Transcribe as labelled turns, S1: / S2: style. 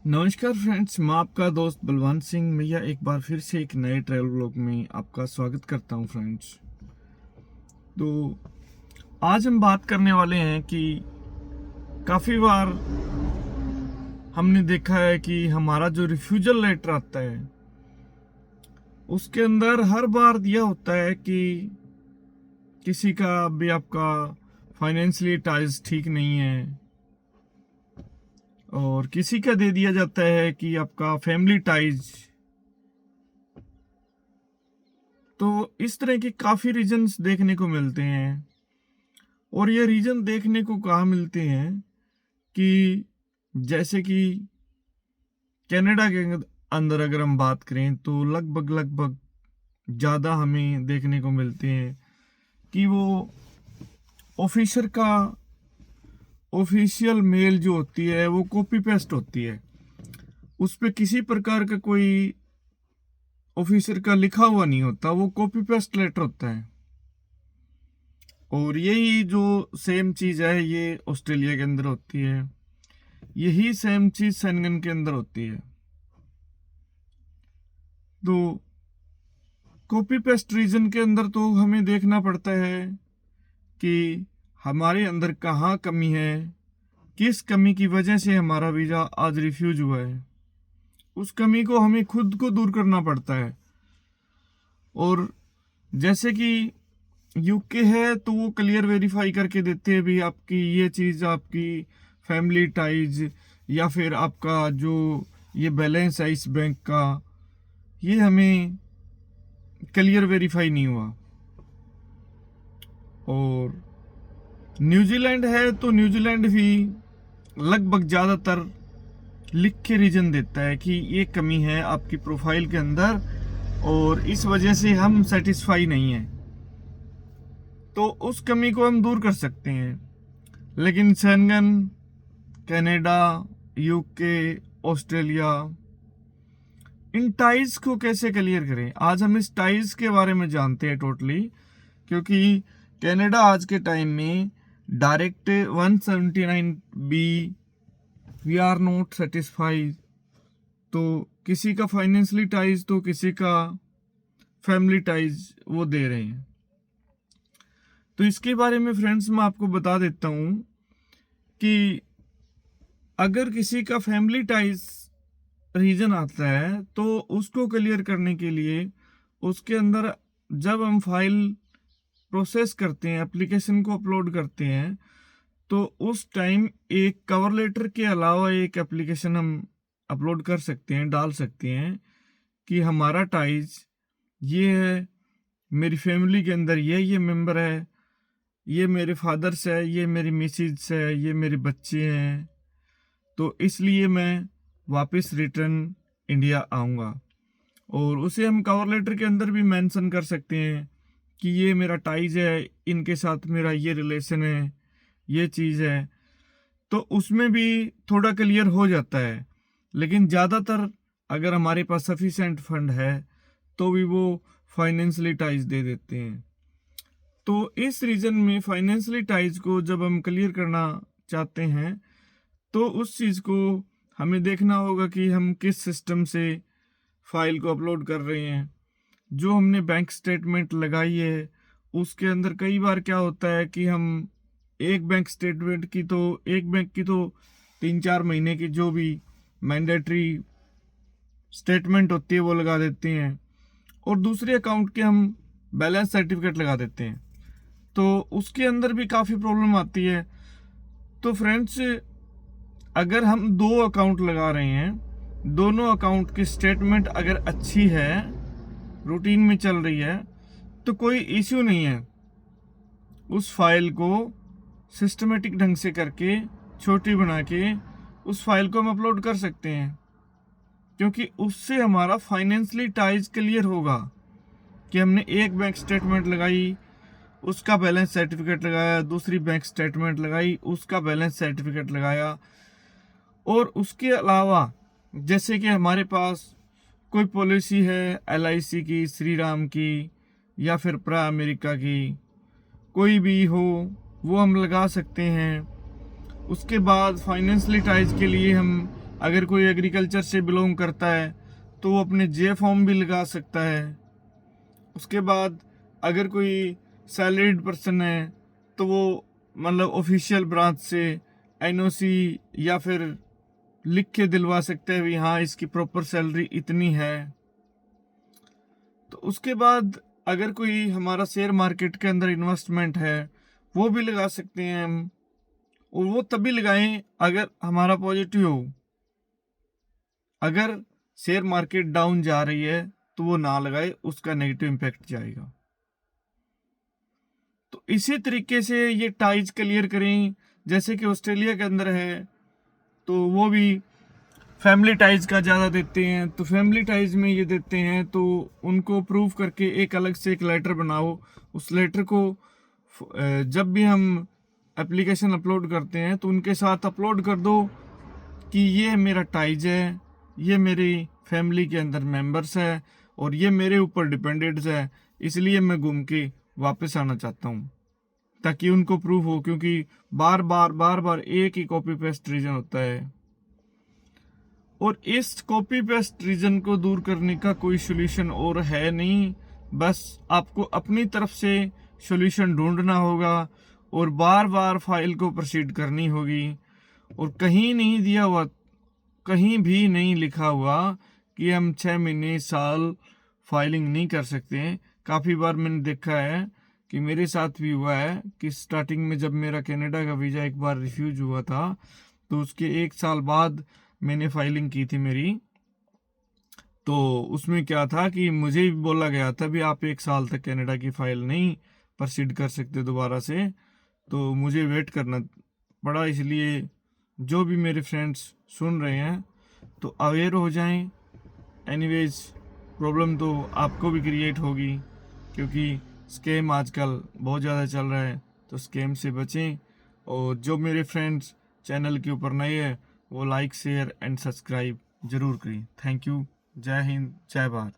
S1: नमस्कार फ्रेंड्स, मैं आपका दोस्त बलवंत सिंह भैया एक बार फिर से एक नए ट्रैवल ब्लॉग में आपका स्वागत करता हूं फ्रेंड्स। तो आज हम बात करने वाले हैं कि काफ़ी बार हमने देखा है कि हमारा जो रिफ्यूजल लेटर आता है उसके अंदर हर बार यह होता है कि किसी का भी आपका फाइनेंशियली टाइज ठीक नहीं है और किसी का दे दिया जाता है कि आपका फैमिली टाइज। तो इस तरह के काफ़ी रीजंस देखने को मिलते हैं और ये रीजन देखने को कहाँ मिलते हैं कि जैसे कि कनाडा के अंदर अगर हम बात करें तो लगभग ज़्यादा हमें देखने को मिलते हैं कि वो ऑफिसर का ऑफिशियल मेल जो होती है वो कॉपी पेस्ट होती है, उस पर किसी प्रकार का कोई ऑफिसर का लिखा हुआ नहीं होता, वो कॉपी पेस्ट लेटर होता है। और यही जो सेम चीज़ है ये ऑस्ट्रेलिया के अंदर होती है, यही सेम चीज़ शेंगन के अंदर होती है। तो कॉपी पेस्ट रीजन के अंदर तो हमें देखना पड़ता है कि हमारे अंदर कहाँ कमी है, किस कमी की वजह से हमारा वीज़ा आज रिफ्यूज हुआ है, उस कमी को हमें खुद को दूर करना पड़ता है। और जैसे कि यूके है तो वो क्लियर वेरीफाई करके देते हैं भी आपकी ये चीज़, आपकी फैमिली टाइज या फिर आपका जो ये बैलेंस है इस बैंक का, ये हमें क्लियर वेरीफाई नहीं हुआ। और न्यूजीलैंड है तो न्यूजीलैंड भी लगभग ज़्यादातर लिख के रीजन देता है कि ये कमी है आपकी प्रोफाइल के अंदर और इस वजह से हम सेटिस्फाई नहीं हैं, तो उस कमी को हम दूर कर सकते हैं। लेकिन शेंगन, कनाडा, यूके, ऑस्ट्रेलिया, इन टाइज को कैसे क्लियर करें, आज हम इस टाइज के बारे में जानते हैं टोटली। क्योंकि कनाडा आज के टाइम में direct 179B we are not satisfied, तो किसी का फाइनेंशियली टाइज तो किसी का फैमिली टाइज वो दे रहे हैं। तो इसके बारे में फ्रेंड्स मैं आपको बता देता हूँ कि अगर किसी का फैमिली टाइज रीजन आता है तो उसको क्लियर करने के लिए उसके अंदर जब हम फाइल प्रोसेस करते हैं, एप्लीकेशन को अपलोड करते हैं, तो उस टाइम एक कवर लेटर के अलावा एक एप्लीकेशन हम अपलोड कर सकते हैं, डाल सकते हैं कि हमारा टाइज ये है, मेरी फैमिली के अंदर ये मेंबर है, ये मेरे फादर्स है, ये मेरी मिसेज है, ये मेरे बच्चे हैं, तो इसलिए मैं वापस रिटर्न इंडिया आऊँगा। और उसे हम कवर लेटर के अंदर भी मेंशन कर सकते हैं कि ये मेरा टाइज है, इनके साथ मेरा ये रिलेशन है, ये चीज़ है, तो उसमें भी थोड़ा क्लियर हो जाता है। लेकिन ज़्यादातर अगर हमारे पास सफिशेंट फंड है तो भी वो फाइनेंशियली टाइज दे देते हैं। तो इस रीजन में फाइनेंशियली टाइज को जब हम क्लियर करना चाहते हैं तो उस चीज़ को हमें देखना होगा कि हम किस सिस्टम से फाइल को अपलोड कर रहे हैं। जो हमने बैंक स्टेटमेंट लगाई है उसके अंदर कई बार क्या होता है कि हम एक बैंक की तो 3-4 महीने की जो भी मैंडेटरी स्टेटमेंट होती है वो लगा देते हैं और दूसरे अकाउंट के हम बैलेंस सर्टिफिकेट लगा देते हैं, तो उसके अंदर भी काफ़ी प्रॉब्लम आती है। तो फ्रेंड्स, अगर हम 2 अकाउंट लगा रहे हैं, दोनों अकाउंट की स्टेटमेंट अगर अच्छी है, रूटीन में चल रही है, तो कोई इश्यू नहीं है। उस फाइल को सिस्टमेटिक ढंग से करके छोटी बना के उस फाइल को हम अपलोड कर सकते हैं, क्योंकि उससे हमारा फाइनेंशियली टाइज क्लियर होगा कि हमने एक बैंक स्टेटमेंट लगाई, उसका बैलेंस सर्टिफिकेट लगाया, दूसरी बैंक स्टेटमेंट लगाई, उसका बैलेंस सर्टिफिकेट लगाया। और उसके अलावा जैसे कि हमारे पास कोई पॉलिसी है LIC की, श्री राम की या फिर प्रा अमेरिका की, कोई भी हो वो हम लगा सकते हैं। उसके बाद फाइनेंशियली टाइज के लिए हम अगर कोई एग्रीकल्चर से बिलोंग करता है तो वो अपने जे फॉर्म भी लगा सकता है। उसके बाद अगर कोई सैलरीड पर्सन है तो वो मतलब ऑफिशियल ब्रांच से एनओसी या फिर लिख के दिलवा सकते हैं भी हाँ इसकी प्रॉपर सैलरी इतनी है। तो उसके बाद अगर कोई हमारा शेयर मार्केट के अंदर इन्वेस्टमेंट है वो भी लगा सकते हैं हम, और वो तभी लगाएं अगर हमारा पॉजिटिव हो। अगर शेयर मार्केट डाउन जा रही है तो वो ना लगाए, उसका नेगेटिव इम्पैक्ट जाएगा। तो इसी तरीके से ये टाइज क्लियर करें। जैसे कि ऑस्ट्रेलिया के अंदर है तो वो भी फैमिली टाइज का ज़्यादा देते हैं, तो फैमिली टाइज में ये देते हैं तो उनको प्रूव करके एक अलग से एक लेटर बनाओ। उस लेटर को जब भी हम एप्लीकेशन अपलोड करते हैं तो उनके साथ अपलोड कर दो कि ये मेरा टाइज है, ये मेरी फैमिली के अंदर मेंबर्स है और ये मेरे ऊपर डिपेंडेंट्स है, इसलिए मैं घूम के वापस आना चाहता हूँ, ताकि उनको प्रूफ हो। क्योंकि बार बार एक ही कॉपी पेस्ट रीजन होता है और इस कॉपी पेस्ट रीजन को दूर करने का कोई सोल्यूशन और है नहीं। बस आपको अपनी तरफ से सोल्यूशन ढूंढना होगा और बार बार फाइल को प्रोसीड करनी होगी। और कहीं नहीं दिया हुआ, कहीं भी नहीं लिखा हुआ कि हम 6 महीने साल फाइलिंग नहीं कर सकते। काफ़ी बार मैंने देखा है कि मेरे साथ भी हुआ है कि स्टार्टिंग में जब मेरा कनाडा का वीज़ा एक बार रिफ्यूज हुआ था तो उसके 1 साल बाद मैंने फाइलिंग की थी मेरी। तो उसमें क्या था कि मुझे भी बोला गया था भी आप 1 साल तक कनाडा की फाइल नहीं प्रोसीड कर सकते दोबारा से, तो मुझे वेट करना पड़ा। इसलिए जो भी मेरे फ्रेंड्स सुन रहे हैं तो अवेयर हो जाएं। एनीवेज प्रॉब्लम तो आपको भी क्रिएट होगी क्योंकि स्कैम आजकल बहुत ज़्यादा चल रहा है, तो स्कैम से बचें। और जो मेरे फ्रेंड्स चैनल के ऊपर नए हैं वो लाइक शेयर एंड सब्सक्राइब जरूर करें। Thank you. जय हिंद, जय भारत।